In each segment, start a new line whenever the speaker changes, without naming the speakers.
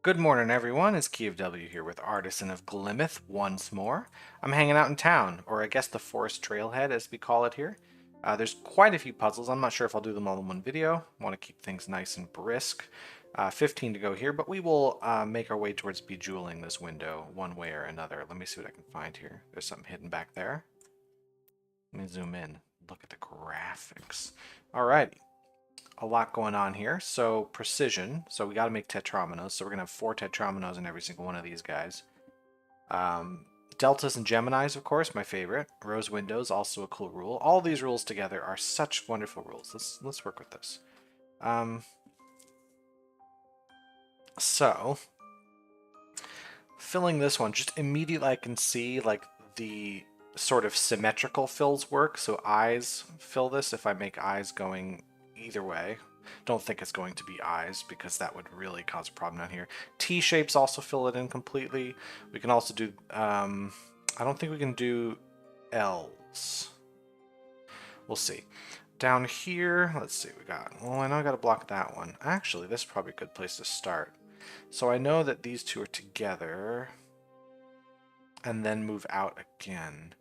Good morning, everyone. It's Key of W here with Artisan of Glimmith once more. I'm hanging out in town, or I guess the forest trailhead as we call it here. There's quite a few puzzles. I'm not sure if I'll do them all in one video. I want to keep things nice and brisk. 15 to go here, but we will make our way towards bejeweling this window one way or another. Let me see what I can find here. There's something hidden back there. Let me zoom in. Look at the graphics. Alrighty. A lot going on here. So precision. So we got to make tetrominoes. So we're going to have 4 tetrominoes in every single one of these guys. Deltas and Geminis, of course, my favorite. Rose windows, also a cool rule. All these rules together are such wonderful rules. Let's work with this. So filling this one, just immediately I can see like the sort of symmetrical fills work. So eyes fill this if I make eyes going either way. Don't think it's going to be eyes because that would really cause a problem down here. T-shapes also fill it in completely. We can also do, I don't think we can do L's. We'll see. Down here, let's see, we got, well, I know I got to block that one. Actually, this is probably a good place to start. So I know that these two are together and then move out again.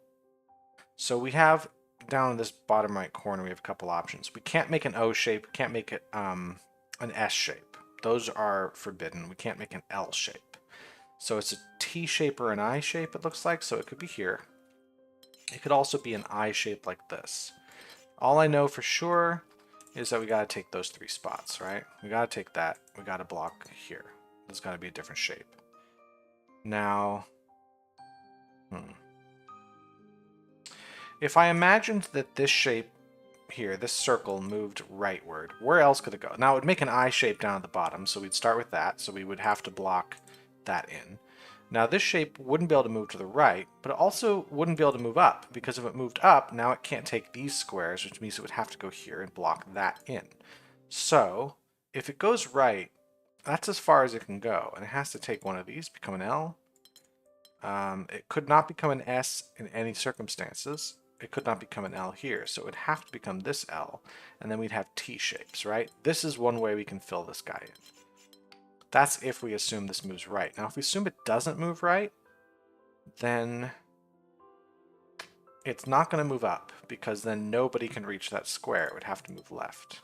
So we have down in this bottom right corner, we have a couple options. We can't make an O shape, we can't make it an S shape. Those are forbidden. We can't make an L shape. So it's a T shape or an I shape, it looks like, so it could be here. It could also be an I shape like this. All I know for sure is that we gotta take those 3 spots, right? We gotta take that, we gotta block here. There's gotta be a different shape. Now, if I imagined that this shape here, this circle moved rightward, where else could it go? Now it would make an I shape down at the bottom, so we'd start with that, so we would have to block that in. Now this shape wouldn't be able to move to the right, but it also wouldn't be able to move up, because if it moved up, now it can't take these squares, which means it would have to go here and block that in. So, if it goes right, that's as far as it can go, and it has to take one of these, become an L. It could not become an S in any circumstances. It could not become an L here, so it would have to become this L, and then we'd have T shapes, right? This is one way we can fill this guy in. That's if we assume this moves right. Now, if we assume it doesn't move right, then it's not going to move up, because then nobody can reach that square. It would have to move left.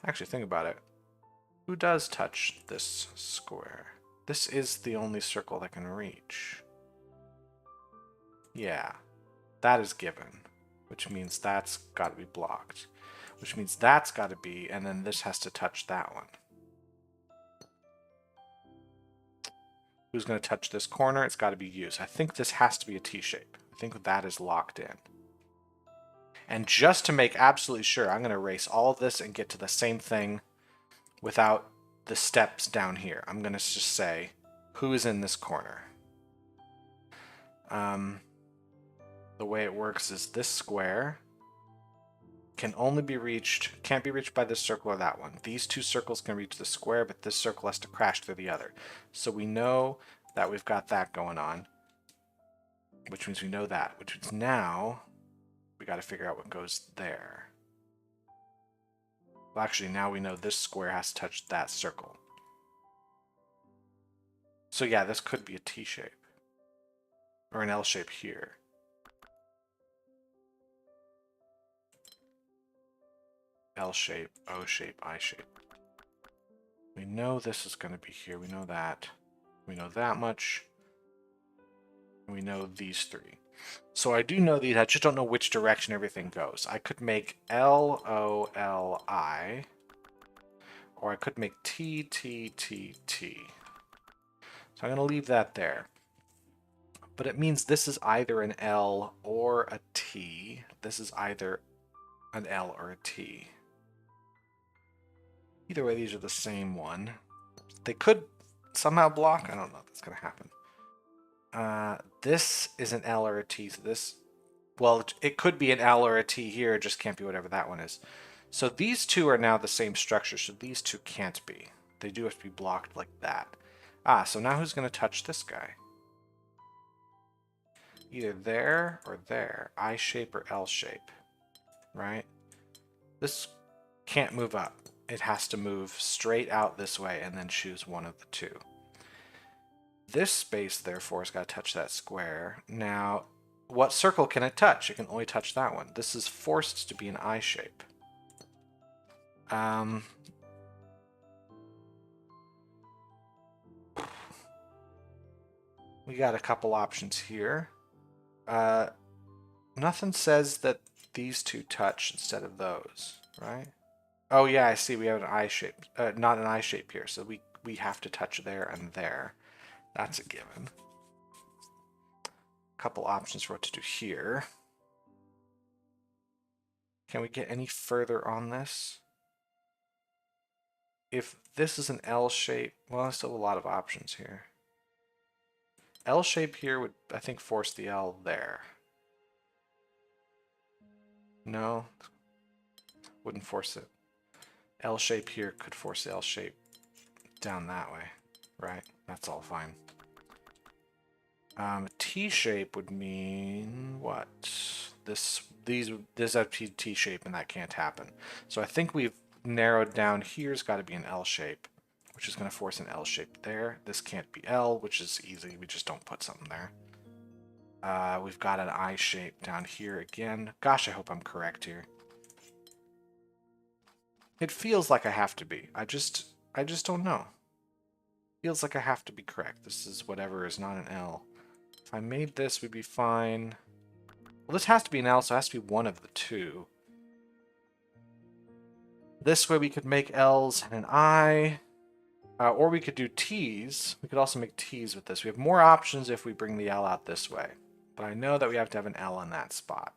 Actually, think about it. Who does touch this square? This is the only circle that can reach. Yeah, that is given, which means that's got to be blocked, which means that's got to be, and then this has to touch that one. Who's going to touch this corner? It's got to be you. So I think this has to be a T-shape. I think that is locked in. And just to make absolutely sure, I'm going to erase all of this and get to the same thing without the steps down here. I'm going to just say, who is in this corner? The way it works is this square can only be reached, can't be reached by this circle or that one. These 2 circles can reach the square, but this circle has to crash through the other. So we know that we've got that going on, which means we know that, which means now we got to figure out what goes there. Well, actually, now we know this square has to touch that circle. So yeah, this could be a T shape or an L shape here. L shape, O shape, I shape. We know this is going to be here. We know that. We know that much. We know these 3. So I do know these. I just don't know which direction everything goes. I could make L, O, L, I. Or I could make T, T, T, T. So I'm going to leave that there. But it means this is either an L or a T. This is either an L or a T. Either way, these are the same one. They could somehow block. I don't know if that's going to happen. This is an L or a T. So this, well, it could be an L or a T here. It just can't be whatever that one is. So these 2 are now the same structure. So these 2 can't be. They do have to be blocked like that. So now who's going to touch this guy? Either there or there. I shape or L shape. Right? This can't move up. It has to move straight out this way and then choose one of the 2. This space, therefore, has got to touch that square. Now, what circle can it touch? It can only touch that one. This is forced to be an eye shape. We got a couple options here. Nothing says that these two touch instead of those, right? Oh yeah, I see. We have an eye shape, not an eye shape here, so we have to touch there and there. That's a given. Couple options for what to do here. Can we get any further on this? If this is an L shape, well, there's still a lot of options here. L shape here would, I think, force the L there. No, wouldn't force it. L shape here could force the L shape down that way, right? That's all fine. T shape would mean what? This have T shape and that can't happen. So I think we've narrowed down here's got to be an L shape, which is going to force an L shape there. This can't be L, which is easy. We just don't put something there. We've got an I shape down here again. Gosh, I hope I'm correct here. It feels like I have to be. I just don't know. Feels like I have to be correct. This is whatever is not an L. If I made this, we'd be fine. Well, this has to be an L, so it has to be one of the two. This way we could make L's and an I. Or we could do T's. We could also make T's with this. We have more options if we bring the L out this way. But I know that we have to have an L in that spot.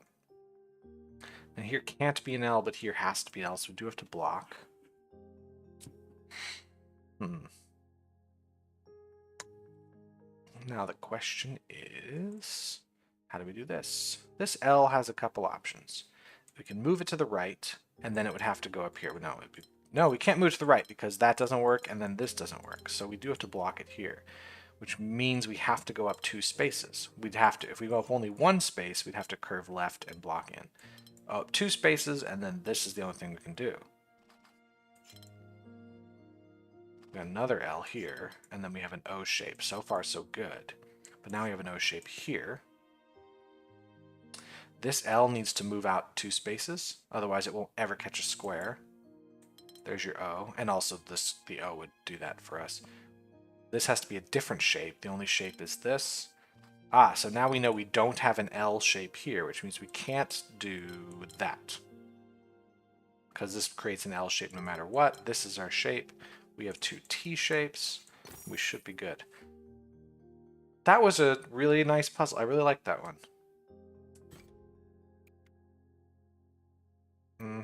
And here can't be an L, but here has to be an L, so we do have to block. Now the question is, how do we do this? This L has a couple options. We can move it to the right, and then it would have to go up here. No, we can't move to the right because that doesn't work, and then this doesn't work. So we do have to block it here, which means we have to go up 2 spaces. We'd have to, if we go up only 1 space, we'd have to curve left and block in. Up 2 spaces, and then this is the only thing we can do. We got another L here, and then we have an O shape. So far, so good. But now we have an O shape here. This L needs to move out 2 spaces, otherwise it won't ever catch a square. There's your O, and also the O would do that for us. This has to be a different shape. The only shape is this. Ah, so now we know we don't have an L shape here, which means we can't do that. Because this creates an L shape no matter what. This is our shape. We have 2 T shapes. We should be good. That was a really nice puzzle. I really like that one.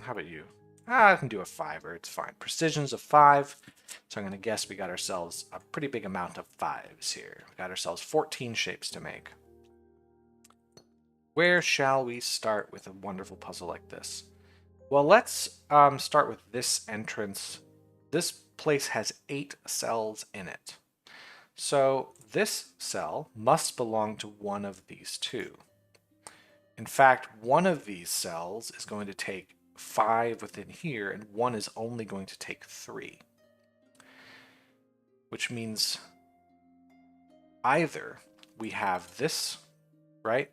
How about you? I can do a 5-er. It's fine. Precision's a 5. So I'm going to guess we got ourselves a pretty big amount of 5s here. We got ourselves 14 shapes to make. Where shall we start with a wonderful puzzle like this? Well, let's start with this entrance. This place has 8 cells in it. So this cell must belong to one of these 2. In fact, one of these cells is going to take 5 within here, and one is only going to take 3. Which means either we have this, right?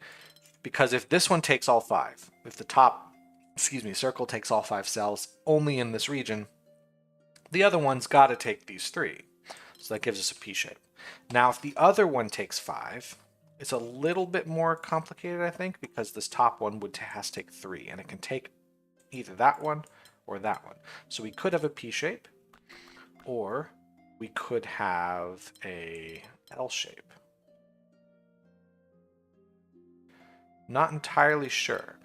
Because if this one takes all 5, if the top, circle takes all 5 cells only in this region, the other one's got to take these 3. So that gives us a P shape. Now, if the other one takes 5, it's a little bit more complicated, I think, because this top one has to take 3, and it can take either that one or that one. So we could have a P shape, or we could have a L shape. Not entirely sure,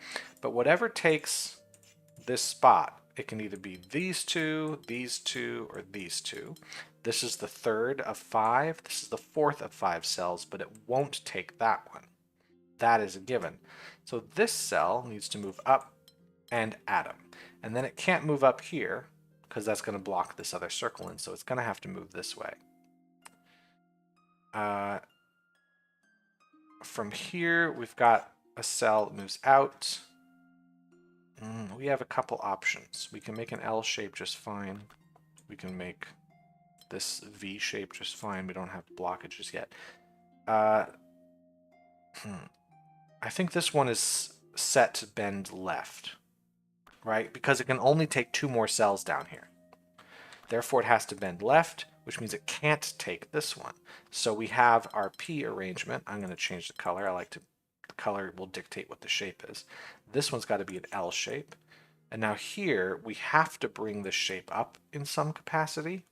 but whatever takes this spot, it can either be these 2, or these 2. This is the 3rd of 5. This is the 4th of 5 cells, but it won't take that one. That is a given. So this cell needs to move up and atom. And then it can't move up here because that's going to block this other circle in, so it's going to have to move this way. From here, we've got a cell that moves out. We have a couple options. We can make an L shape just fine. We can make this V shape just fine. We don't have blockages yet. I think this one is set to bend left, right? Because it can only take 2 more cells down here. Therefore, it has to bend left, which means it can't take this one. So we have our P arrangement. I'm going to change the color. The color will dictate what the shape is. This one's got to be an L shape. And now here, we have to bring this shape up in some capacity.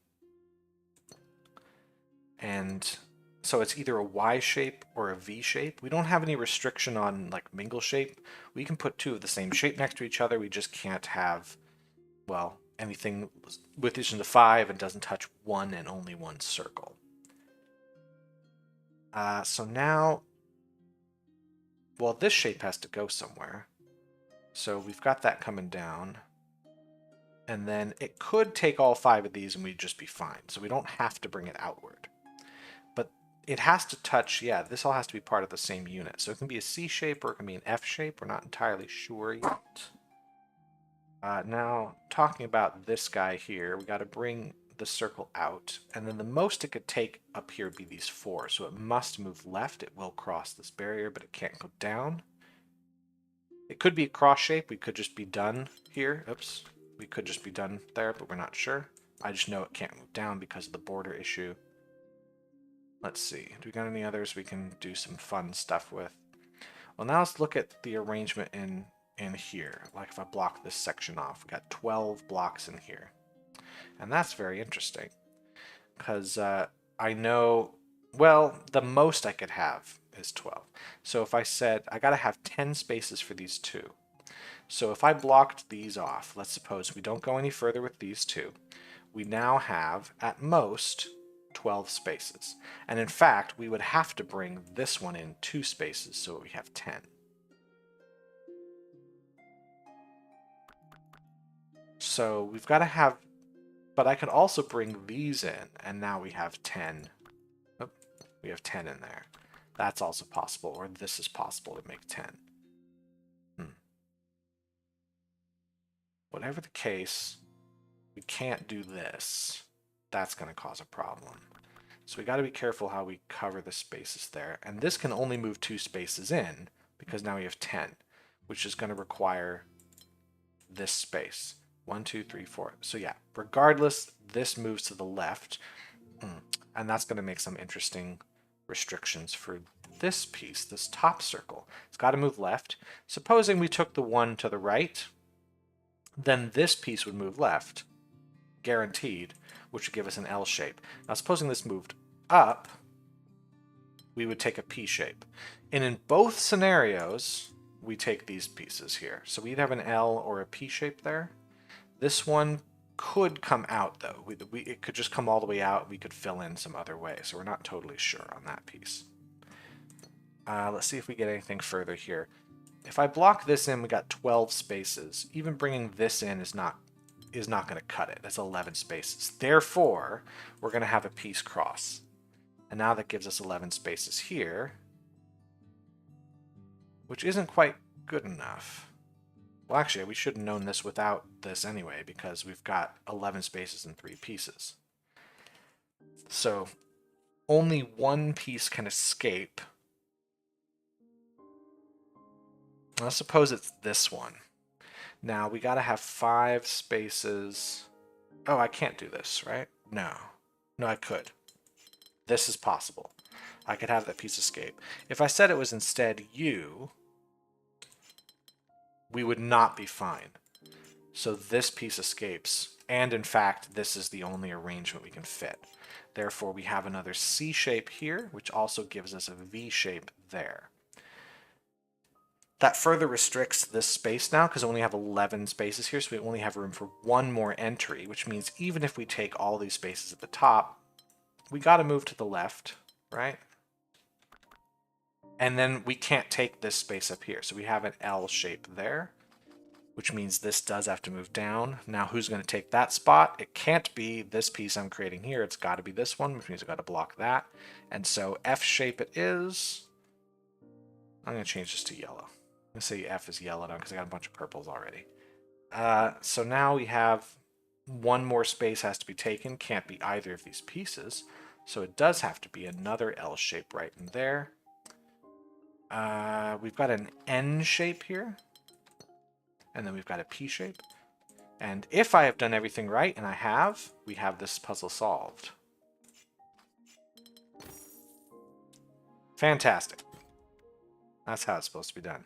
And so it's either a Y shape or a V shape. We don't have any restriction on like mingle shape. We can put 2 of the same shape next to each other. We just can't have, well, anything with addition to 5 and doesn't touch one and only one circle. So now, well, this shape has to go somewhere. So we've got that coming down. And then it could take all 5 of these and we'd just be fine. So we don't have to bring it outward. But it has to touch, yeah, this all has to be part of the same unit. So it can be a C shape or it can be an F shape. We're not entirely sure yet. Now, talking about this guy here, we got to bring the circle out. And then the most it could take up here would be these 4. So it must move left. It will cross this barrier, but it can't go down. It could be a cross shape. We could just be done here. Oops. We could just be done there, but we're not sure. I just know it can't move down because of the border issue. Let's see. Do we got any others we can do some fun stuff with? Well, now let's look at the arrangement in here. Like if I block this section off, we got 12 blocks in here. And that's very interesting because I know, well, the most I could have is 12. So if I said I got to have 10 spaces for these 2. So if I blocked these off, let's suppose we don't go any further with these 2, we now have at most 12 spaces. And in fact, we would have to bring this one in 2 spaces so we have 10. So we've got to have, but I could also bring these in and now we have 10. Oh, we have 10 in there. That's also possible, or this is possible to make 10. Whatever the case, we can't do this. That's going to cause a problem. So we got to be careful how we cover the spaces there. And this can only move 2 spaces in because now we have 10, which is going to require this space. 1, 2, 3, 4. So yeah, regardless, this moves to the left. And that's going to make some interesting restrictions for this piece, this top circle. It's got to move left. Supposing we took the one to the right, then this piece would move left, guaranteed, which would give us an L shape. Now, supposing this moved up, we would take a P shape. And in both scenarios, we take these pieces here. So we'd have an L or a P shape there. This one could come out, though. It could just come all the way out. We could fill in some other way, so we're not totally sure on that piece. Let's see if we get anything further here. If I block this in, we got 12 spaces. Even bringing this in is not going to cut it. That's 11 spaces. Therefore, we're going to have a piece cross. And now that gives us 11 spaces here, which isn't quite good enough. Well, actually, we should have known this without this anyway, because we've got 11 spaces and 3 pieces. So only one piece can escape. Let's suppose it's this one. Now we got to have 5 spaces. Oh, I can't do this, right? No. No, I could. This is possible. I could have that piece escape. If I said it was instead U, we would not be fine. So this piece escapes. And in fact, this is the only arrangement we can fit. Therefore, we have another C shape here, which also gives us a V shape there. That further restricts this space now because we only have 11 spaces here, so we only have room for one more entry, which means even if we take all these spaces at the top, we got to move to the left, right? And then we can't take this space up here, so we have an L shape there, which means this does have to move down. Now who's going to take that spot? It can't be this piece I'm creating here. It's got to be this one, which means I've got to block that. And so F shape it is. I'm going to change this to yellow. I'm going to say F is yellow now because I got a bunch of purples already. So now we have one more space has to be taken. Can't be either of these pieces. So it does have to be another L shape right in there. We've got an N shape here. And then we've got a P shape. And if I have done everything right, and I have, we have this puzzle solved. Fantastic. That's how it's supposed to be done.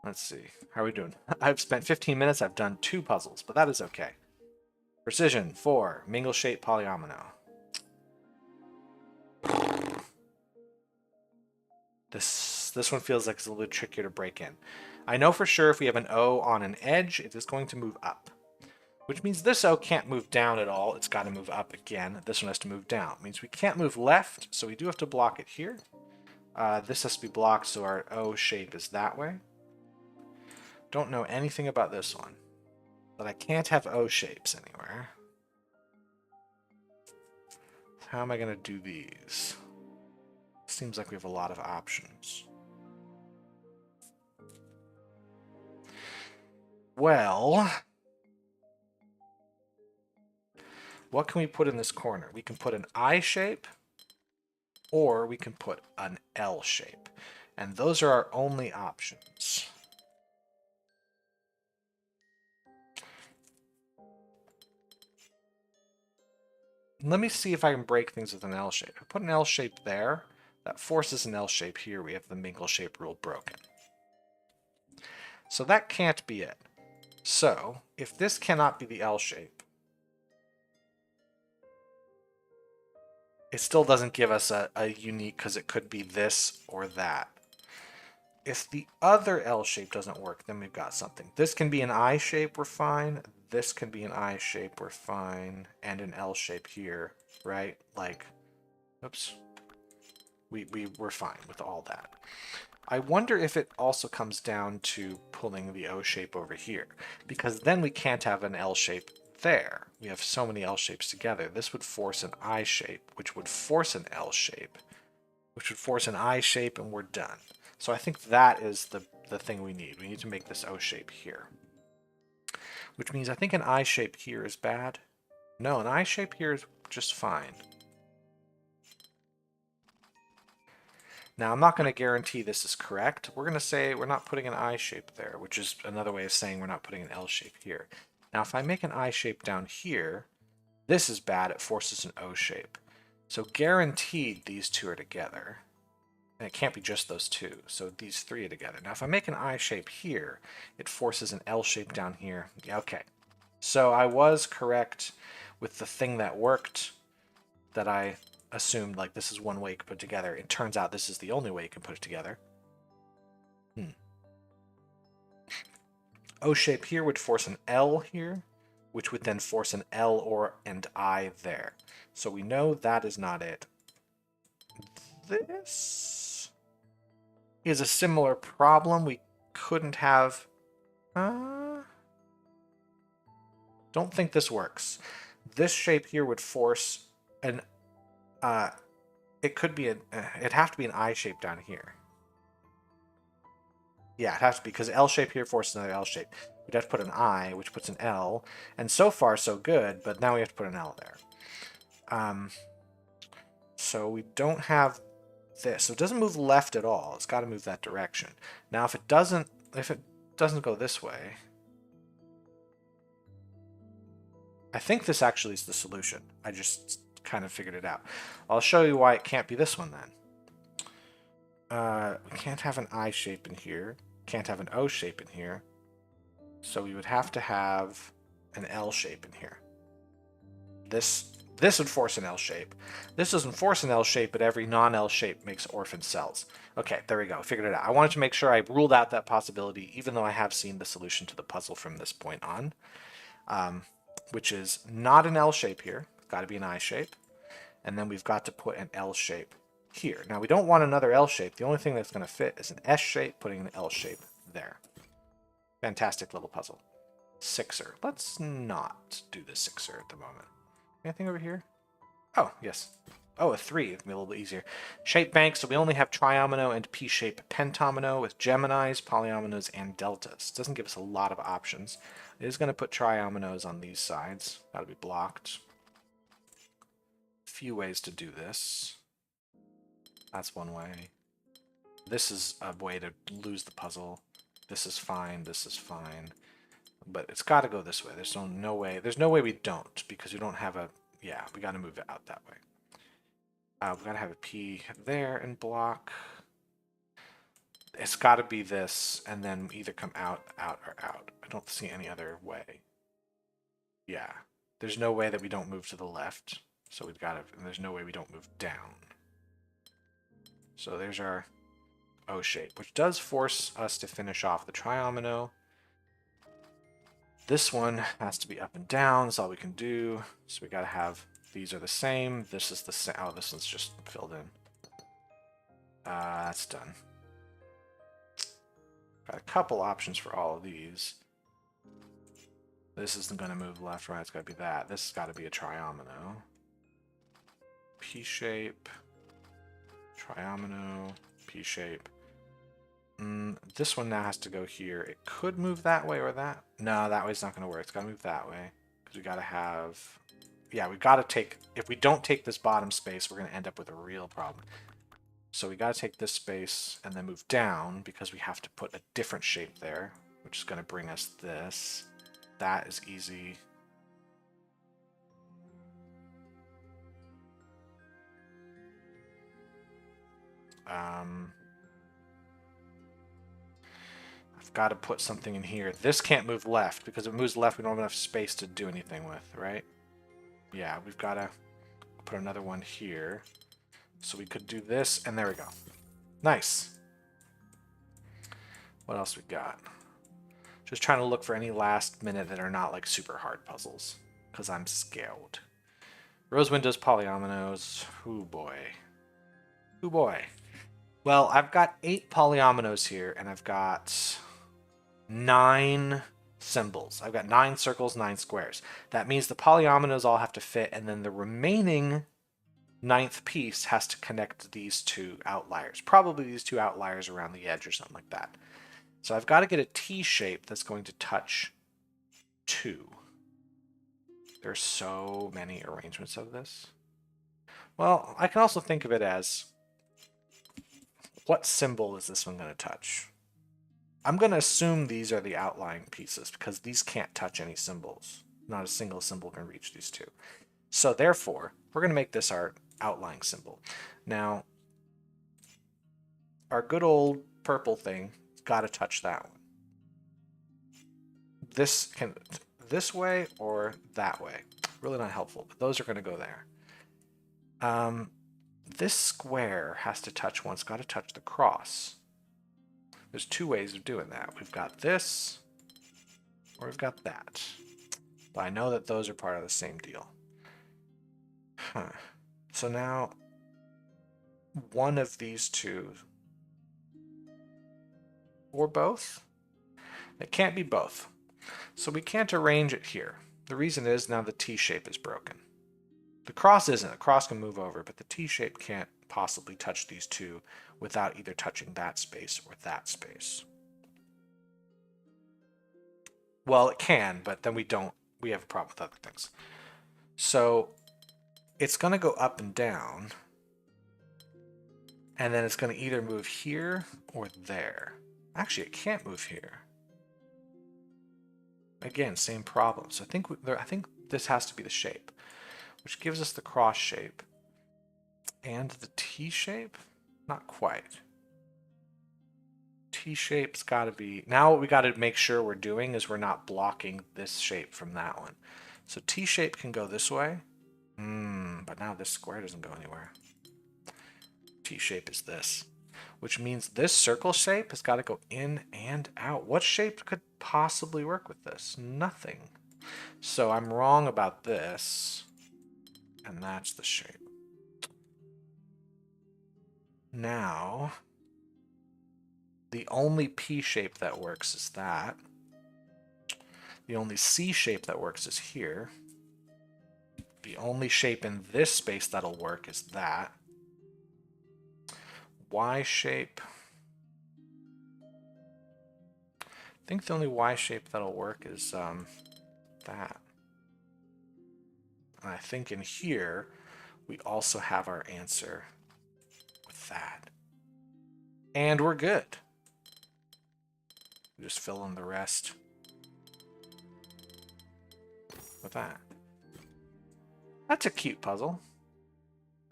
Let's see. How are we doing? I've spent 15 minutes. I've done 2 puzzles, but that is okay. Precision 4. Mingle shape polyomino. This one feels like it's a little bit trickier to break in. I know for sure if we have an O on an edge, it is going to move up. Which means this O can't move down at all. It's got to move up again. This one has to move down. It means we can't move left, so we do have to block it here. This has to be blocked, so our O shape is that way. Don't know anything about this one. But I can't have O shapes anywhere. How am I going to do these? Seems like we have a lot of options. Well, what can we put in this corner? We can put an I shape, or we can put an L shape. And those are our only options. Let me see if I can break things with an L shape. If I put an L shape there, that forces an L shape here. We have the mingle shape rule broken. So that can't be it. So, if this cannot be the L shape, it still doesn't give us a unique, because it could be this or that. If the other L shape doesn't work, then we've got something. This can be an I shape, we're fine. This can be an I shape, we're fine. And an L shape here, right? Like, oops. We're fine with all that. I wonder if it also comes down to pulling the O shape over here, because then we can't have an L shape there. We have so many L shapes together. This would force an I shape, which would force an L shape, which would force an I shape, and we're done. So I think that is the thing we need. We need to make this O shape here. Which means I think an I shape here is bad. No, an I shape here is just fine. Now, I'm not going to guarantee this is correct. We're going to say we're not putting an I shape there, which is another way of saying we're not putting an L shape here. Now, if I make an I shape down here, this is bad. It forces an O shape. So guaranteed these two are together. And it can't be just those two. So these 3 are together. Now, if I make an I shape here, it forces an L shape down here. Yeah, okay. So I was correct with the thing that worked, that I assumed like this is one way you can put it together. It turns out this is the only way you can put it together. O shape here would force an L here, which would then force an L or and I there. So we know that is not it. This is a similar problem. We couldn't have... don't think this works. This shape here would force an... it could be an... it'd have to be an I shape down here. Yeah, it has to be, because L shape here forces another L shape. We'd have to put an I, which puts an L. And so far, so good, but now we have to put an L there. So we don't have this. So it doesn't move left at all. It's got to move that direction. Now, if it doesn't go this way, I think this actually is the solution. I just kind of figured it out. I'll show you why it can't be this one then. We can't have an I shape in here. Can't have an O shape in here. So we would have to have an L shape in here. This would force an L shape. This doesn't force an L shape, but every non-L shape makes orphan cells. Okay, there we go. Figured it out. I wanted to make sure I ruled out that possibility, even though I have seen the solution to the puzzle from this point on, which is not an L shape here. It's got to be an I shape. And then we've got to put an L shape here. Now, we don't want another L shape. The only thing that's going to fit is an S shape, putting an L shape there. Fantastic little puzzle. Sixer. Let's not do the sixer at the moment. Anything over here? Oh, yes. Oh, a 3. It'll be a little bit easier. Shape bank, so we only have triomino and P-shape pentomino with Geminis, polyominoes, and deltas. Doesn't give us a lot of options. It is going to put triominoes on these sides. That'll be blocked. Few ways to do this. That's one way. This is a way to lose the puzzle. This is fine. This is fine. But it's got to go this way. There's no way. There's no way we don't, because we don't have a... Yeah, we got to move it out that way. We've got to have a P there and block. It's got to be this, and then either come out, out, or out. I don't see any other way. Yeah. There's no way that we don't move to the left. So we've got to... And there's no way we don't move down. So there's our O shape, which does force us to finish off the triomino. This one has to be up and down. That's all we can do. So we got to have... These are the same. This is the same. Oh, this one's just filled in. That's done. Got a couple options for all of these. This isn't going to move left, right. It's got to be that. This has got to be a triomino. P-shape. Triomino. P-shape. This one now has to go here. It could move that way or that. No, that way's not going to work. It's got to move that way. Because we got to have... Yeah, we've got to take... If we don't take this bottom space, we're going to end up with a real problem. So we got to take this space and then move down, because we have to put a different shape there, which is going to bring us this. That is easy. I've got to put something in here. This can't move left, because if it moves left, we don't have enough space to do anything with, right? Yeah, we've got to put another one here. So we could do this, and there we go. Nice. What else we got? Just trying to look for any last minute that are not like super hard puzzles, because I'm scared. Rose windows, polyominoes. Ooh boy. Ooh boy. Well, I've got 8 polyominoes here, and I've got 9 symbols. I've got 9 circles, 9 squares. That means the polyominoes all have to fit, and then the remaining 9th piece has to connect these 2 outliers. Probably these 2 outliers around the edge or something like that. So I've got to get a T shape that's going to touch 2. There's so many arrangements of this. Well, I can also think of it as, what symbol is this one going to touch? I'm going to assume these are the outlying pieces, because these can't touch any symbols. Not a single symbol can reach these 2. So therefore, we're going to make this our outlying symbol. Now, our good old purple thing got to touch that one. This can this way or that way. Really not helpful, but those are going to go there. This square has to touch one. It's got to touch the cross. There's 2 ways of doing that. We've got this, or we've got that. But I know that those are part of the same deal. Huh. So now, one of these 2, or both? It can't be both. So we can't arrange it here. The reason is now the T shape is broken. The cross isn't. A cross can move over, but the T shape can't possibly touch these 2 without either touching that space or that space. Well, it can, but then we have a problem with other things. So it's going to go up and down, and then it's going to either move here or there. Actually, it can't move here. Again, same problem. So I think this has to be the shape, which gives us the cross shape. And the T shape? Not quite. T shape's got to be... Now what we got to make sure we're doing is we're not blocking this shape from that one. So T shape can go this way. But now this square doesn't go anywhere. T shape is this. Which means this circle shape has got to go in and out. What shape could possibly work with this? Nothing. So I'm wrong about this. And that's the shape. Now, the only P shape that works is that. The only C shape that works is here. The only shape in this space that'll work is that. Y shape. I think the only Y shape that'll work is that. And I think in here, we also have our answer with that. And we're good. We just fill in the rest with that. That's a cute puzzle.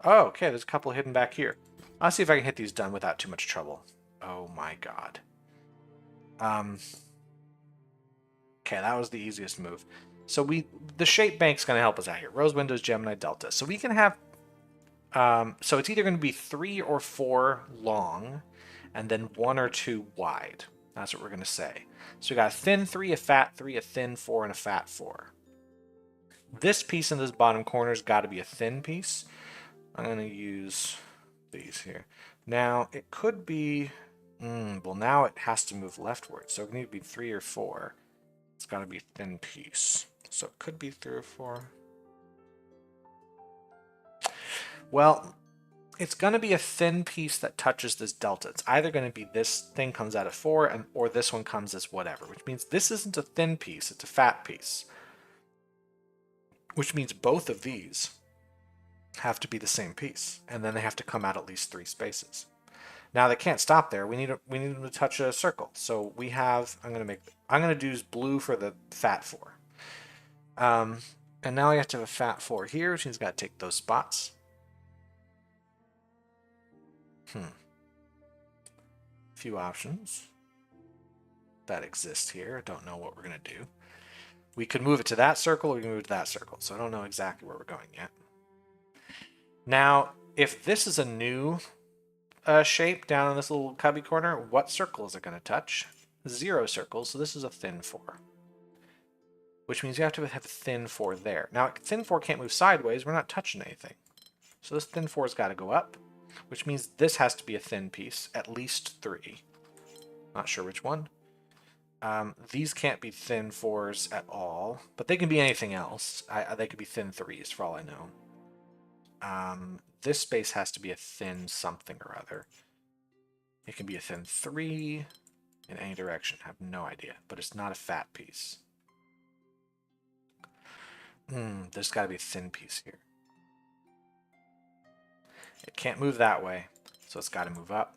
Oh, okay, there's a couple hidden back here. I'll see if I can hit these done without too much trouble. Oh my god. Okay, that was the easiest move. So the shape bank's going to help us out here. Rose, Windows, Gemini, Delta. So we can have, so it's either going to be 3 or 4 long, and then 1 or 2 wide. That's what we're going to say. So we got a thin 3, a fat 3, a thin 4, and a fat 4. This piece in this bottom corner's got to be a thin piece. I'm going to use these here. Now, it could be, well, now it has to move leftward. So it need to be 3 or 4. It's got to be a thin piece. So it could be 3 or 4. Well, it's going to be a thin piece that touches this delta. It's either going to be this thing comes out of 4 or this one comes as whatever, which means this isn't a thin piece, it's a fat piece. Which means both of these have to be the same piece, and then they have to come out at least 3 spaces. Now they can't stop there. We need them to touch a circle. So we have, I'm gonna do blue for the fat 4. And now I have to have a fat 4 here, which means I've got to take those spots. Few options that exist here. Don't know what we're gonna do. We could move it to that circle, or we can move it to that circle. So I don't know exactly where we're going yet. Now, if this is a new shape down in this little cubby corner, what circle is it going to touch? 0 circles, so this is a thin 4. Which means you have to have a thin 4 there. Now, thin 4 can't move sideways, we're not touching anything. So this thin 4's got to go up, which means this has to be a thin piece, at least 3. Not sure which one. These can't be thin 4s at all, but they can be anything else. They could be thin 3s for all I know. This space has to be a thin something or other. It can be a thin 3 in any direction. I have no idea, but it's not a fat piece. There's got to be a thin piece here. It can't move that way, so it's got to move up.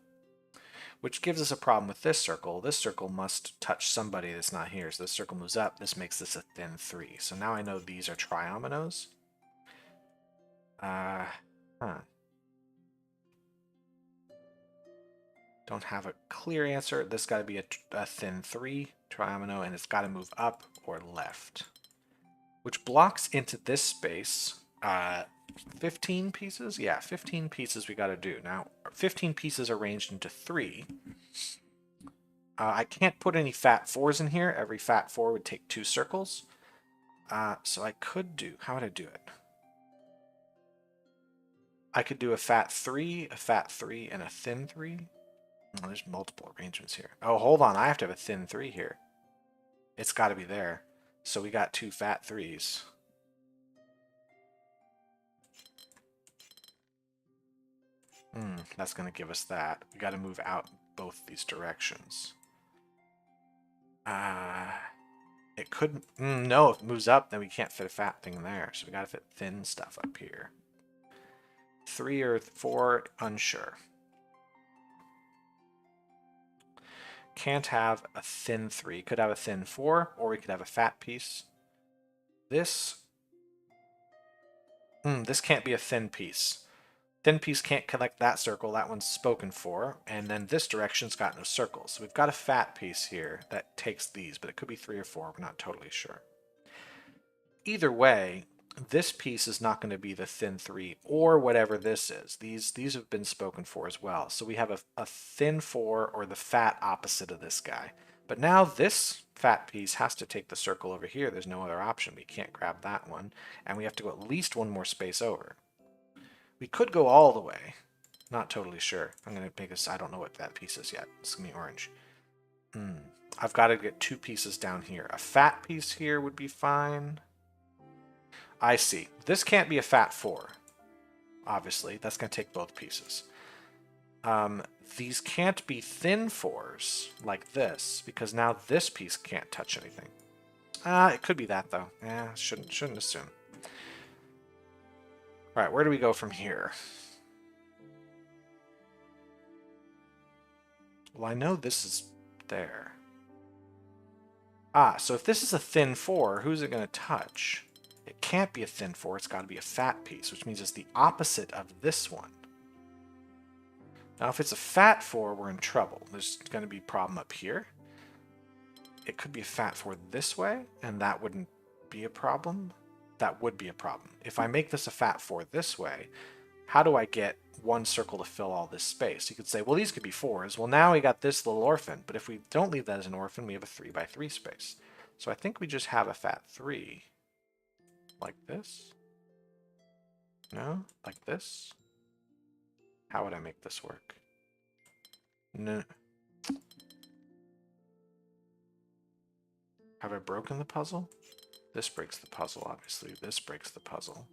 Which gives us a problem with this circle. This circle must touch somebody that's not here. So this circle moves up. This makes this a thin 3. So now I know these are triominoes. Don't have a clear answer. This got to be a thin 3 triomino, and it's got to move up or left. Which blocks into this space 15 pieces? Yeah, 15 pieces we got to do. Now, 15 pieces arranged into 3. I can't put any fat 4s in here. Every fat 4 would take 2 circles. So I could do, how would I do it? I could do a fat 3, and a thin 3. Oh, there's multiple arrangements here. Oh, hold on. I have to have a thin 3 here. It's got to be there. So we got 2 fat 3s. That's going to give us that. We got to move out both these directions. It couldn't... no, if it moves up, then we can't fit a fat thing there. So we got to fit thin stuff up here. 3 or 4, unsure. Can't have a thin 3. Could have a thin 4, or we could have a fat piece. This can't be a thin piece. Thin piece can't connect that circle. That one's spoken for. And then this direction's got no circles. So we've got a fat piece here that takes these, but it could be 3 or 4. We're not totally sure. Either way, this piece is not going to be the thin 3 or whatever this is. These have been spoken for as well. So we have a thin 4 or the fat opposite of this guy. But now this fat piece has to take the circle over here. There's no other option. We can't grab that one. And we have to go at least one more space over. We could go all the way. Not totally sure. I'm going to make this, I don't know what that piece is yet. It's going to be orange. I've got to get 2 pieces down here. A fat piece here would be fine. I see. This can't be a fat 4. Obviously, that's going to take both pieces. These can't be thin 4s like this, because now this piece can't touch anything. It could be that, though. Yeah, shouldn't assume. All right, where do we go from here? Well, I know this is there. So if this is a thin 4, who's it going to touch? It can't be a thin 4, it's got to be a fat piece, which means it's the opposite of this one. Now, if it's a fat 4, we're in trouble. There's going to be a problem up here. It could be a fat 4 this way, and that wouldn't be a problem. That would be a problem. If I make this a fat 4 this way, how do I get one circle to fill all this space? You could say, well, these could be 4s. Well, now we got this little orphan, but if we don't leave that as an orphan, we have a 3 by 3 space. So I think we just have a fat 3. Like this? No? Like this? How would I make this work? No. Have I broken the puzzle? This breaks the puzzle, obviously. This breaks the puzzle.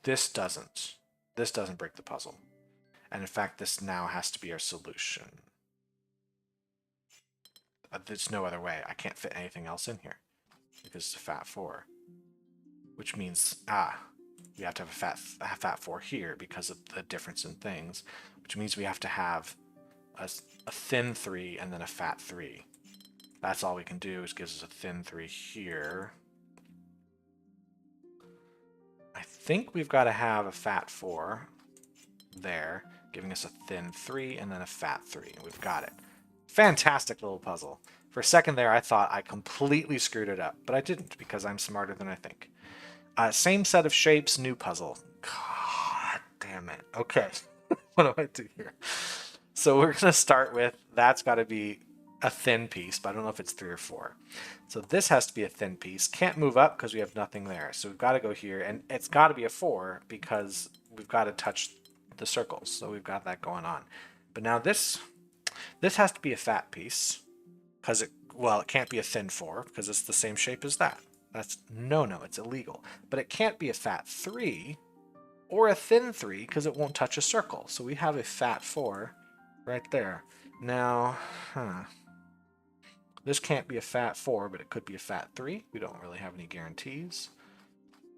This doesn't. This doesn't break the puzzle. And in fact, this now has to be our solution. There's no other way. I can't fit anything else in here because it's a fat 4. Which means, we have to have a fat 4 here because of the difference in things. Which means we have to have a thin 3 and then a fat 3. That's all we can do, is gives us a thin 3 here. I think we've got to have a fat 4 there, giving us a thin 3 and then a fat 3. We've got it. Fantastic little puzzle. For a second there, I thought I completely screwed it up, but I didn't because I'm smarter than I think. Same set of shapes, new puzzle. God damn it. Okay, what do I do here? So we're going to start with, that's got to be a thin piece, but I don't know if it's 3 or 4. So this has to be a thin piece. Can't move up because we have nothing there. So we've got to go here, and it's got to be a 4 because we've got to touch the circles. So we've got that going on. But now this has to be a fat piece because it can't be a thin 4 because it's the same shape as that. That's no, it's illegal. But it can't be a fat 3 or a thin 3 because it won't touch a circle. So we have a fat 4 right there. Now, this can't be a fat 4, but it could be a fat 3. We don't really have any guarantees.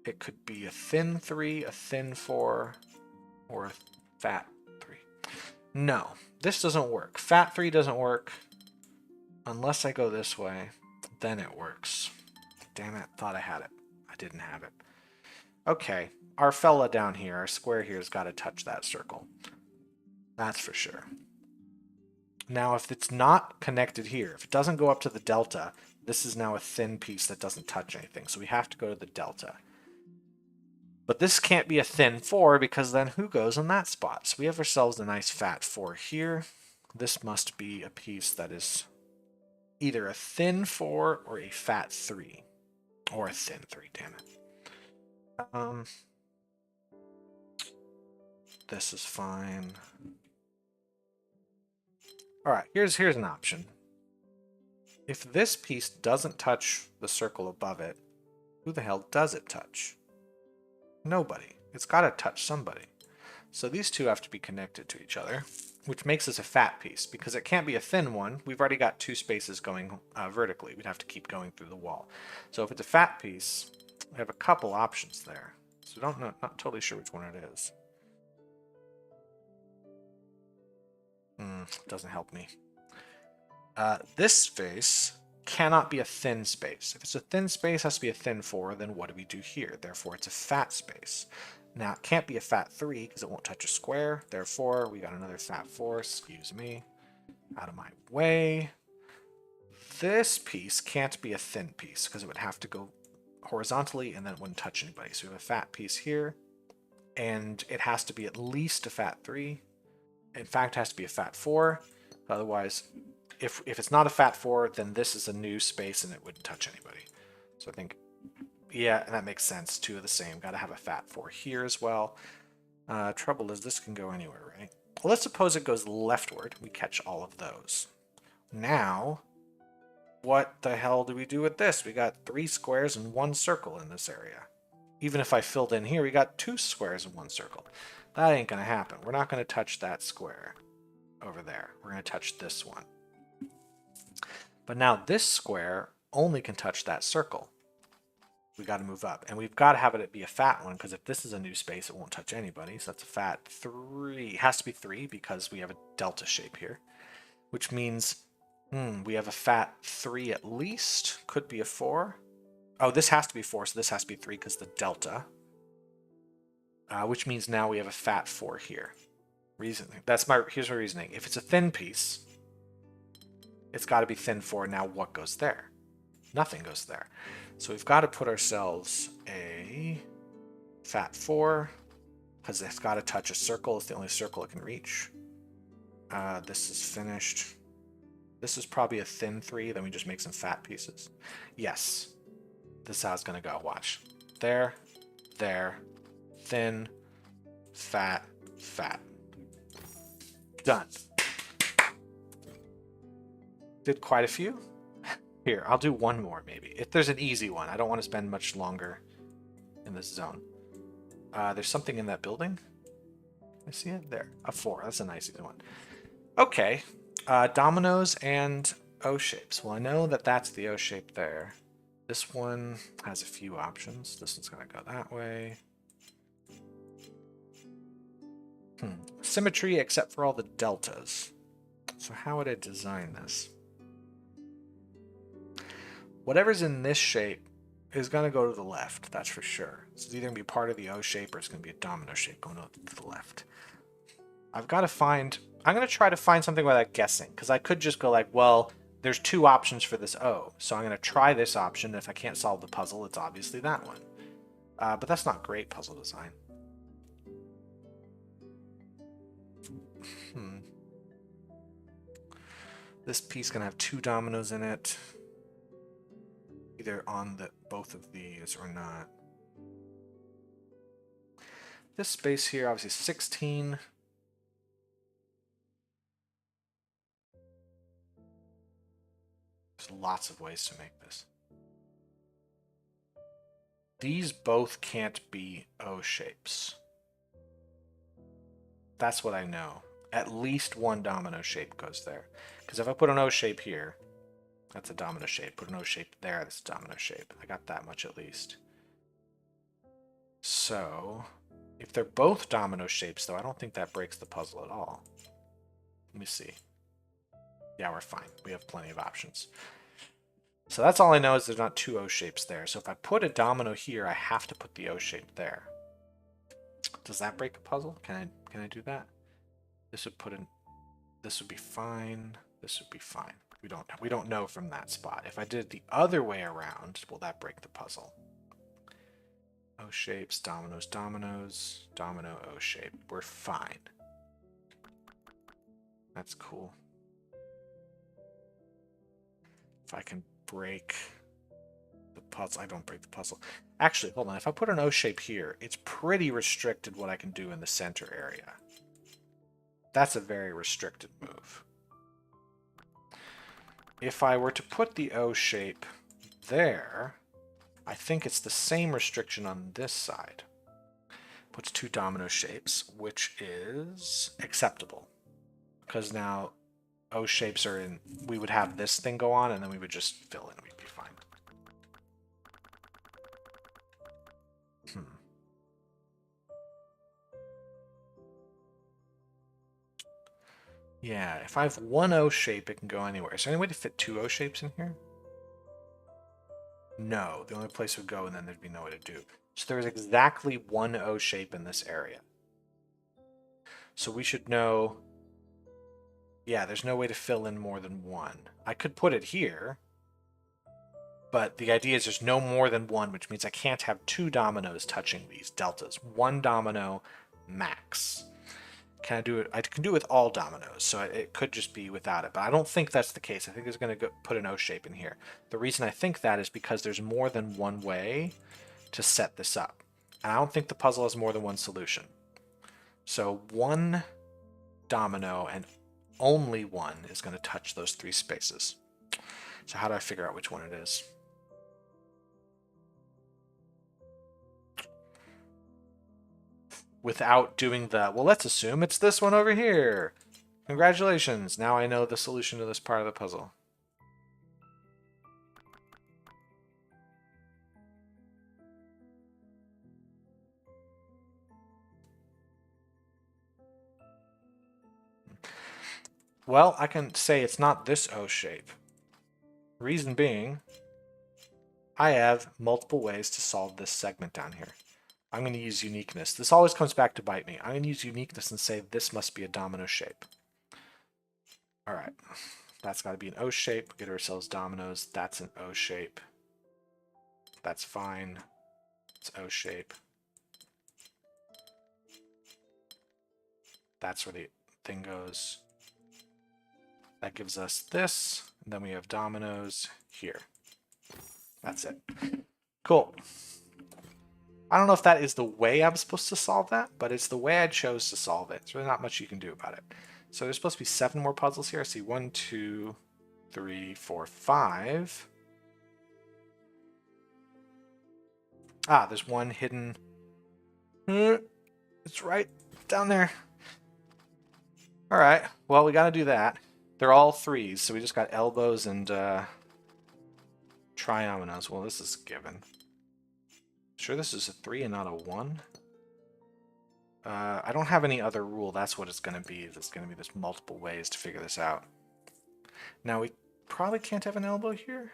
It could be a thin 3, a thin 4, or a fat 3. No, this doesn't work. Fat 3 doesn't work unless I go this way. Then it works. Damn it, thought I had it. I didn't have it. Okay, our fella down here, our square here, has got to touch that circle. That's for sure. Now, if it's not connected here, if it doesn't go up to the delta, this is now a thin piece that doesn't touch anything. So we have to go to the delta. But this can't be a thin 4 because then who goes in that spot? So we have ourselves a nice fat 4 here. This must be a piece that is either a thin 4 or a fat 3. Or a thin 3, damn it. This is fine. All right, here's an option. If this piece doesn't touch the circle above it, who the hell does it touch? Nobody. It's got to touch somebody. So these two have to be connected to each other, which makes this a fat piece because it can't be a thin one. We've already got 2 spaces going vertically. We'd have to keep going through the wall. So if it's a fat piece, we have a couple options there. So not totally sure which one it is. Doesn't help me. This space cannot be a thin space. If it's a thin space, it has to be a thin 4, then what do we do here? Therefore, it's a fat space. Now, it can't be a fat 3 because it won't touch a square. Therefore, we got another fat 4. Excuse me. Out of my way. This piece can't be a thin piece because it would have to go horizontally and then it wouldn't touch anybody. So we have a fat piece here. And it has to be at least a fat 3. In fact, it has to be a fat 4. Otherwise, if it's not a fat 4, then this is a new space and it wouldn't touch anybody. So I think, yeah, that makes sense. 2 of the same. Got to have a fat 4 here as well. Trouble is this can go anywhere, right? Well, let's suppose it goes leftward. We catch all of those. Now, What the hell do we do with this? We got 3 squares and 1 circle in this area. Even if I filled in here, we got 2 squares and 1 circle. That ain't gonna happen. We're not gonna touch that square over there. We're gonna touch this one. But now this square only can touch that circle. We got to move up. And we've got to have it be a fat one, because if this is a new space, it won't touch anybody. So that's a fat 3. It has to be 3 because we have a delta shape here. Which means we have a fat 3 at least. Could be a 4. Oh, this has to be 4, so this has to be 3 because the delta. Which means now we have a fat 4 here. Reasoning. Here's my reasoning. If it's a thin piece, it's got to be thin 4. Now what goes there? Nothing goes there. So we've got to put ourselves a fat 4, because it's got to touch a circle. It's the only circle it can reach. This is finished. This is probably a thin 3. Then we just make some fat pieces. Yes. This is how it's going to go. Watch. There. There. Thin. Fat. Fat. Done. Did quite a few. Here, I'll do one more maybe. If there's an easy one, I don't want to spend much longer in this zone. There's something in that building. I see it there. A 4. That's a nice easy one. Okay. Dominoes and O shapes. Well, I know that that's the O shape there. This one has a few options. This one's going to go that way. Symmetry except for all the deltas. So how would I design this? Whatever's in this shape is going to go to the left, that's for sure. So it's either going to be part of the O shape or it's going to be a domino shape going to the left. I've got to find... I'm going to try to find something without guessing, because I could just go like, well, there's 2 options for this O, so I'm going to try this option. If I can't solve the puzzle, it's obviously that one. But that's not great puzzle design. This piece going to have 2 dominoes in it. Either on both of these or not. This space here, obviously 16. There's lots of ways to make this. These both can't be O shapes. That's what I know. At least one domino shape goes there. Because if I put an O shape here, that's a domino shape. Put an O shape there, that's a domino shape. I got that much at least. So, if they're both domino shapes, though, I don't think that breaks the puzzle at all. Let me see. Yeah, we're fine. We have plenty of options. So that's all I know is there's not 2 O shapes there. So if I put a domino here, I have to put the O shape there. Does that break the puzzle? Can I do that? This would be fine. This would be fine. We don't know from that spot. If I did it the other way around, will that break the puzzle? O shapes, dominoes, dominoes, domino, O shape. We're fine. That's cool. If I can break the puzzle, I don't break the puzzle. Actually, hold on. If I put an O shape here, it's pretty restricted what I can do in the center area. That's a very restricted move. If I were to put the O shape there, I think it's the same restriction on this side. Puts 2 domino shapes, which is acceptable. Because now O shapes are in, we would have this thing go on and then we would just fill in, we'd be fine. Yeah, if I have 1 O shape, it can go anywhere. Is there any way to fit 2 O shapes in here? No, the only place would go and then there'd be no way to do. So there's exactly 1 O shape in this area. So we should know, yeah, there's no way to fill in more than 1. I could put it here, but the idea is there's no more than 1, which means I can't have 2 dominoes touching these deltas. 1 domino max. Can I do it? I can do it with all dominoes, so it could just be without it. But I don't think that's the case. I think it's going to put an O shape in here. The reason I think that is because there's more than 1 way to set this up. And I don't think the puzzle has more than 1 solution. So 1 domino and only 1 is going to touch those 3 spaces. So how do I figure out which one it is? Without doing the, well, let's assume it's this one over here. Congratulations, now I know the solution to this part of the puzzle. Well, I can say it's not this O shape. Reason being, I have multiple ways to solve this segment down here. I'm going to use uniqueness. This always comes back to bite me. I'm going to use uniqueness and say this must be a domino shape. All right, that's got to be an O shape. Get ourselves dominoes. That's an O shape. That's fine. It's O shape. That's where the thing goes. That gives us this. And then we have dominoes here. That's it. Cool. I don't know if that is the way I'm supposed to solve that, but it's the way I chose to solve it. There's really not much you can do about it. So there's supposed to be 7 more puzzles here. I see 1, 2, 3, 4, 5. Ah, there's one hidden. It's right down there. All right. Well, we got to do that. They're all 3s, so we just got elbows and triominoes. Well, this is given. Sure this is a 3 and not a 1? I don't have any other rule. That's what it's going to be. There's going to be this multiple ways to figure this out. Now, we probably can't have an elbow here.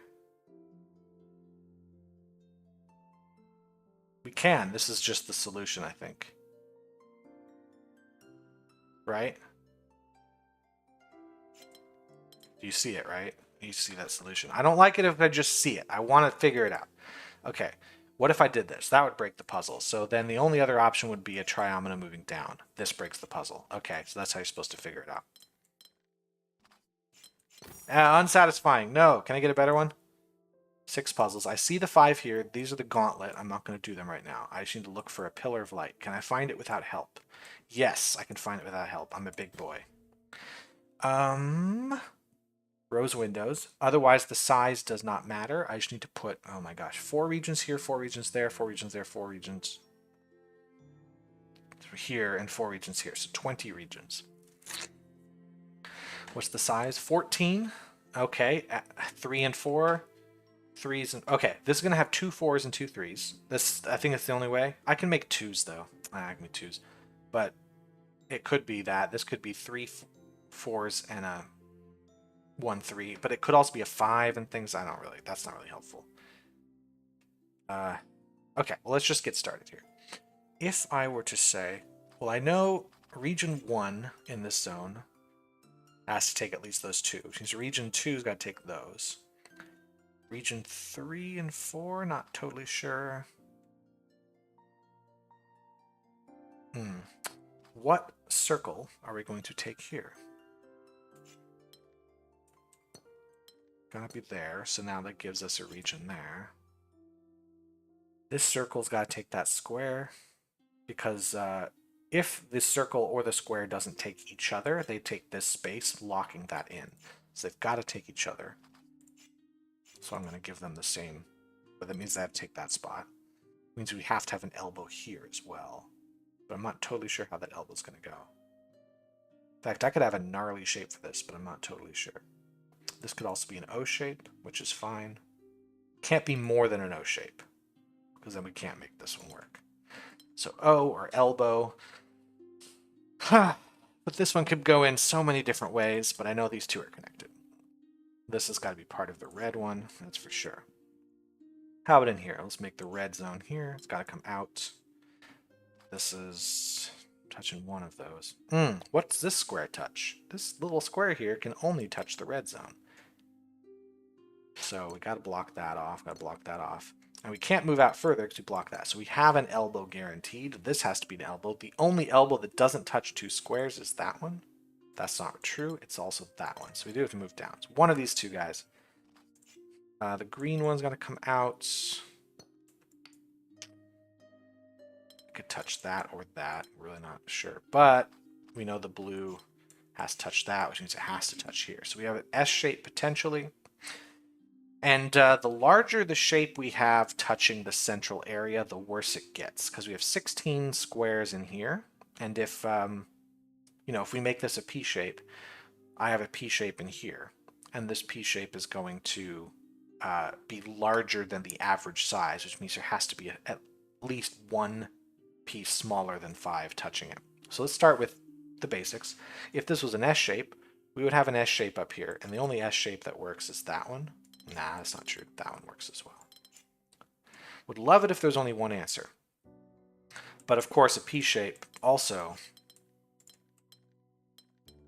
We can. This is just the solution, I think. Right? You see it, right? You see that solution. I don't like it if I just see it. I want to figure it out. Okay. What if I did this? That would break the puzzle. So then the only other option would be a triomino moving down. This breaks the puzzle. Okay, so that's how you're supposed to figure it out. Unsatisfying. No. Can I get a better one? 6 puzzles. I see the 5 here. These are the gauntlet. I'm not going to do them right now. I just need to look for a pillar of light. Can I find it without help? Yes, I can find it without help. I'm a big boy. Rows windows. Otherwise, the size does not matter. I just need to put, oh my gosh, 4 regions here, 4 regions there, 4 regions there, 4 regions here, and 4 regions here. So 20 regions. What's the size? 14. Okay, 3 and 4. 3s and... Okay, this is going to have 2 4s and 2 3s. This, I think that's the only way. I can make 2s, though. I can make 2s. But it could be that. This could be 3 4s and a 1 3. But it could also be a 5 and things. That's not really helpful. Okay, well, let's just get started here. If I were to say, well, I know region 1 in this zone has to take at least those 2. Which means region 2's got to take those. Region 3 and 4, not totally sure. What circle are we going to take here? Gonna be there, so now that gives us a region there. This circle's got to take that square, because if this circle or the square doesn't take each other, they take this space, locking that in. So they've got to take each other. So I'm going to give them the same, but that means they have to take that spot. It means we have to have an elbow here as well. But I'm not totally sure how that elbow's going to go. In fact, I could have a gnarly shape for this, but I'm not totally sure. This could also be an O shape, which is fine. Can't be more than an O shape, because then we can't make this one work. So O or elbow. But this one could go in so many different ways, but I know these two are connected. This has got to be part of the red one, that's for sure. How about in here? Let's make the red zone here. It's got to come out. This is touching one of those. What does this square touch? This little square here can only touch the red zone. So we got to block that off. Got to block that off. And we can't move out further because we block that. So we have an elbow guaranteed. This has to be an elbow. The only elbow that doesn't touch 2 squares is that one. That's not true. It's also that one. So we do have to move down. So one of these 2 guys. The green one's going to come out. Could touch that or that. Really not sure. But we know the blue has to touch that, which means it has to touch here. So we have an S shape potentially. And the larger the shape we have touching the central area, the worse it gets, because we have 16 squares in here. And if, you know, if we make this a P shape, I have a P shape in here. And this P shape is going to be larger than the average size, which means there has to be at least one piece smaller than 5 touching it. So let's start with the basics. If this was an S shape, we would have an S shape up here, and the only S shape that works is that one. Nah, that's not true. That one works as well. Would love it if there's only one answer. But of course, a P shape also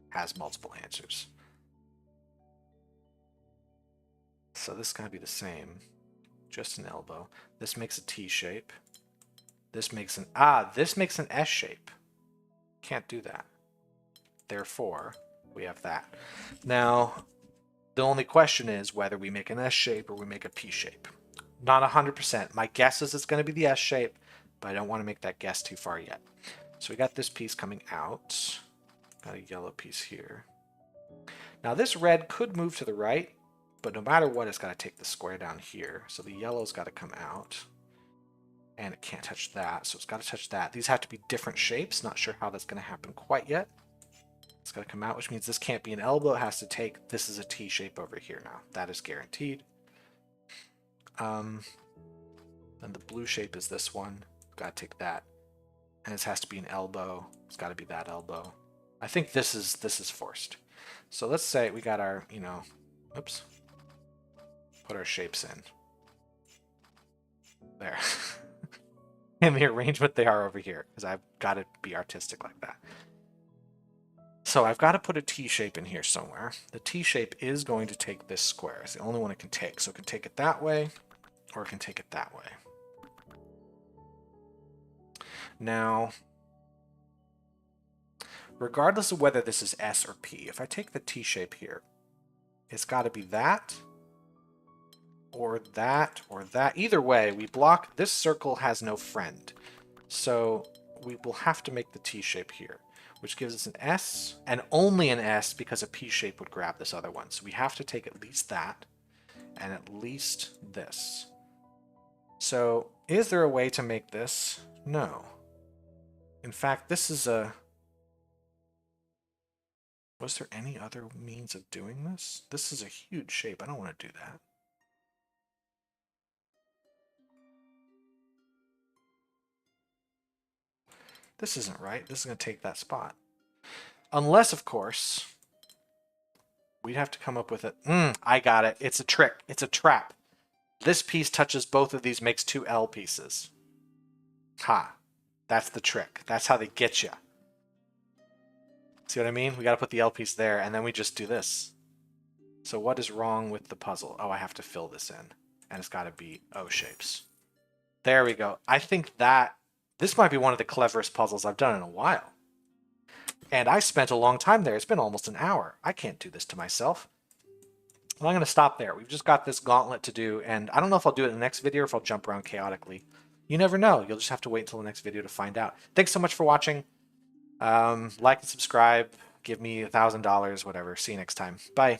has multiple answers. So this is going to be the same. Just an elbow. This makes a T shape. This makes an S shape. Can't do that. Therefore, we have that. Now, the only question is whether we make an S shape or we make a P shape. Not 100%. My guess is it's going to be the S shape, but I don't want to make that guess too far yet. So we got this piece coming out. Got a yellow piece here. Now this red could move to the right, but no matter what, it's got to take the square down here. So the yellow's got to come out. And it can't touch that, so it's got to touch that. These have to be different shapes. Not sure how that's going to happen quite yet. It's got to come out, which means this can't be an elbow. It has to take, this is a T shape over here now. That is guaranteed. And the blue shape is this one. Got to take that. And this has to be an elbow. It's got to be that elbow. I think this is forced. So let's say we got our, you know, oops. Put our shapes in. There. And the arrangement they are over here, because I've got to be artistic like that. So I've got to put a T shape in here somewhere. The T shape is going to take this square. It's the only one it can take. So it can take it that way, or it can take it that way. Now, regardless of whether this is S or P, if I take the T shape here, it's got to be that, or that, or that. Either way, we block. This circle has no friend. So we will have to make the T shape here, which gives us an S, and only an S because a P shape would grab this other one. So we have to take at least that, and at least this. So is there a way to make this? No. In fact, this is a... Was there any other means of doing this? This is a huge shape. I don't want to do that. This isn't right. This is going to take that spot. Unless, of course, we'd have to come up with it. I got it. It's a trick. It's a trap. This piece touches both of these, makes 2 L pieces. Ha. That's the trick. That's how they get you. See what I mean? We got to put the L piece there, and then we just do this. So what is wrong with the puzzle? Oh, I have to fill this in. And it's got to be O shapes. There we go. I think that this might be one of the cleverest puzzles I've done in a while. And I spent a long time there. It's been almost an hour. I can't do this to myself. Well, I'm going to stop there. We've just got this gauntlet to do, and I don't know if I'll do it in the next video or if I'll jump around chaotically. You never know. You'll just have to wait until the next video to find out. Thanks so much for watching. Like and subscribe. Give me $1,000, whatever. See you next time. Bye.